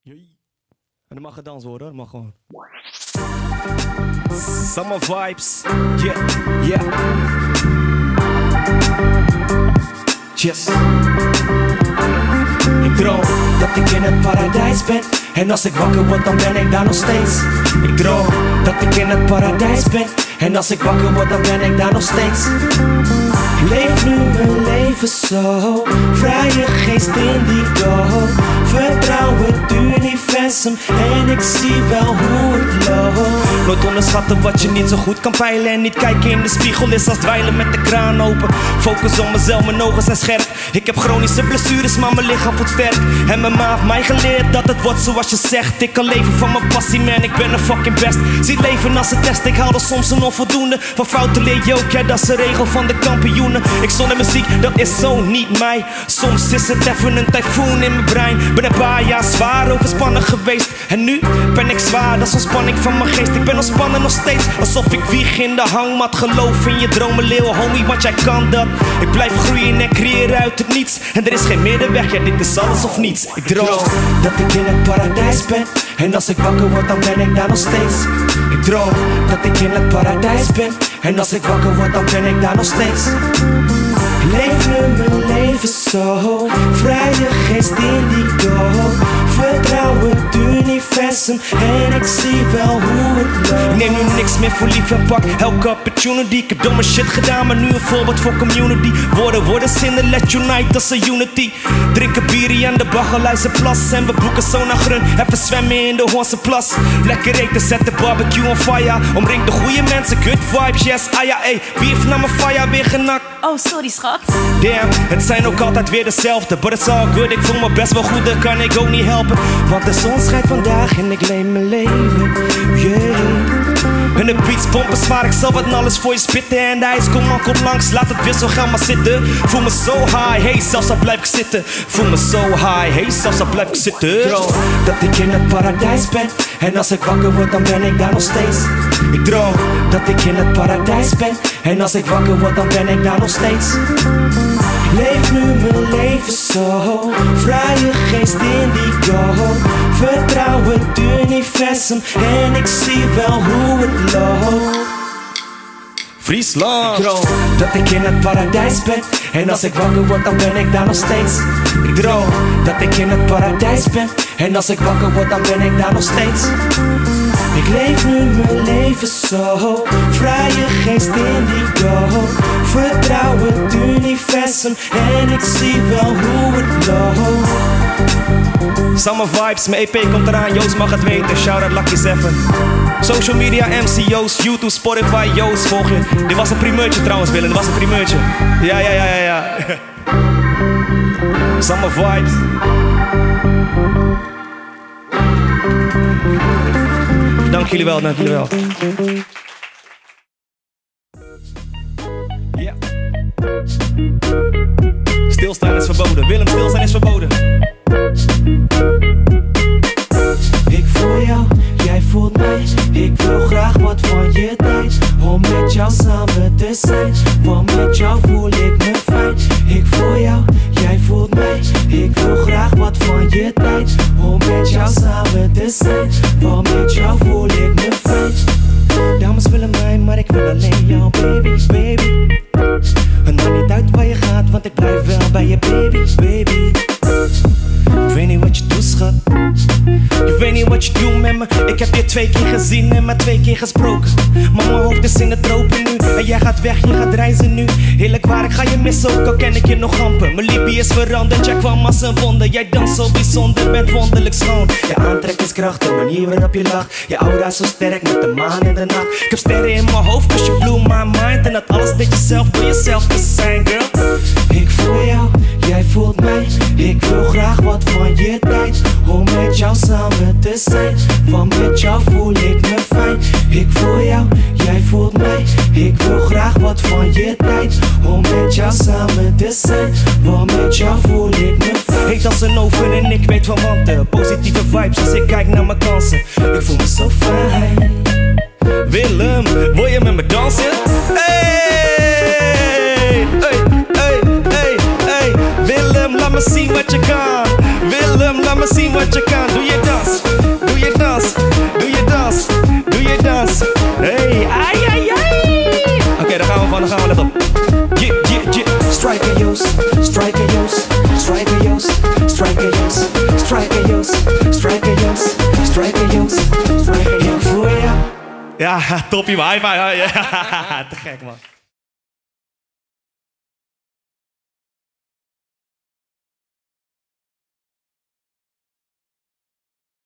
Jee. En dan mag gedanst worden, dat mag gewoon. Summer vibes. Yeah, yeah. Yes. Ik droom dat ik in het paradijs ben. En als ik wakker word, dan ben ik daar nog steeds. Ik droom dat ik in het paradijs ben. En als ik wakker word, dan ben ik daar nog steeds. Leef nu mijn leven zo, vrije geest indigo. Vertrouw het universum en ik zie wel hoe het loopt. Nooit onderschatten wat je niet zo goed kan peilen. En niet kijken in de spiegel is als dweilen met de kraan open. Focus op mezelf, mijn ogen zijn scherp. Ik heb chronische blessures, maar mijn lichaam voelt sterk. En mijn ma heeft mij geleerd dat het wordt zoals je zegt. Ik kan leven van mijn passie, man, ik ben een fucking best. Zie leven als een test, ik haal er soms een onvoldoende. Van fouten leer je ook, ja, dat is de regel van de kampioenen. Ik zonder muziek, dat is zo niet mij. Soms is het even een tyfoon in mijn brein. Ben een paar jaar zwaar overspannen geweest. En nu ben ik zwaar, dat is ontspanning van mijn geest. Ik ben ontspannen nog steeds, alsof ik wieg in de hangmat. Geloof in je dromen, leeuw, homie, want jij kan dat. Ik blijf groeien en creëren uit het niets. En er is geen middenweg, ja, dit is alles of niets. Ik droom dat ik in het paradijs ben. En als ik wakker word, dan ben ik daar nog steeds. Ik droom dat ik in het paradijs ben. En als ik wakker word, dan ben ik daar nog steeds. Leef nu mijn leven zo, vrije geest indigo. Vertrouw het universum en ik zie wel hoe het loopt. Ik neem nu niks meer voor lief en pak elke opportunity. Ik heb domme shit gedaan, maar nu een voorbeeld voor community. Woorden zinnen, let's unite als een unity. Drinken bier aan de Baggeluise plas. En we boeken zo naar Grun, even zwemmen in de Hoornse plas. Lekker eten, zet de barbecue on fire. Omring de goede mensen, good vibes, yes, ah ja, ey. Beef naar mijn fire, weer genakt. Oh, sorry schat. Damn, het zijn ook altijd weer dezelfde. But it's all good, ik voel me best wel goed, dat kan ik ook niet helpen. Want de zon schijnt vandaag en ik leef mijn leven, yeah. En de beats pompen zwaar, ik zal wat alles voor je spitten. En de ijs komt langs, laat het wisselgeld maar zitten. Voel me zo high, hey, zelfs al blijf ik zitten. Voel me zo high, hey, zelfs al blijf ik zitten. Droom dat ik in het paradijs ben. En als ik wakker word, dan ben ik daar nog steeds. Ik droom dat ik in het paradijs ben. En als ik wakker word, dan ben ik daar nog steeds. Leef nu mijn leven zo, vrije geest indigo. Vertrouw het universum en ik zie wel hoe het loopt. Friesland. Ik droom dat ik in het paradijs ben. En als ik wakker word, dan ben ik daar nog steeds. Ik droom dat ik in het paradijs ben. En als ik wakker word, dan ben ik daar nog steeds. Ik leef nu mijn leven zo, vrije geest indigo. Vertrouw het universum en ik zie wel hoe het loopt. Summer vibes, mijn EP komt eraan, Joost mag het weten. Shout out Lucky Seven. Social media, MC Joost, YouTube, Spotify, Joost, volg je. Dit was een primeurtje trouwens, Willem, dit was een primeurtje. Ja. Summer vibes. Dank jullie wel, dank jullie wel. Ja. Stilstaan is verboden. Willem, stilstaan is verboden. Ik voel jou, jij voelt mij. Ik wil graag wat van je tijd. Om met jou samen te zijn. Want met jou voel ik me fijn. Ik voel jou, jij voelt mij. Ik wil graag wat van je tijd. Om met jou samen te zijn. Want met jou voel ik me fijn. Dames willen mij, maar ik wil alleen jou, baby, baby. Het maakt niet uit waar je gaat, want ik blijf wel bij je, baby, baby. Ik weet niet wat je doet, schat. Je weet niet wat je doet met me. Ik heb je 2 keer gezien en maar 2 keer gesproken. Maar mijn hoofd is in de tropen nu. En jij gaat weg, je gaat reizen nu. Heerlijk waar, ik ga je missen, ook al ken ik je nog amper. Mijn liefde is veranderd, jij kwam als een wonder. Jij danst zo bijzonder, bent wonderlijk schoon. Je aantrekkingskracht, de manier waarop je lacht. Je aura is zo sterk met de maan in de nacht. Ik heb sterren in mijn hoofd, cause you blew my mind. En dat alles dat je zelf door jezelf te zijn, girl. Ik voel jou, jij voelt mij. Ik wil graag wat van je tijd. Om met jou samen te zijn. Want met jou voel ik me fijn. Ik voel jou, jij voelt mij. Ik wil graag wat van je tijd. Om met jou samen te zijn. Want met jou voel ik me fijn. Heet als een oven en ik weet van wanten. Positieve vibes als ik kijk naar mijn kansen. Ik voel me zo fijn. Willem, wil je met me dansen? Hey, Willem, laat me zien wat je kan. Willem, laat me me zien wat je kan. Doe je dans, doe je dans, doe je dans, doe je dans. Hey, ai, ai, ai. Oké, daar gaan we van, let op. Striker Joost, Striker Joost, Striker Joost, Striker Joost, Striker Joost, Striker Joost, Striker Joost, Striker Joost. Ja, toppie man, high five. Ja, te gek man.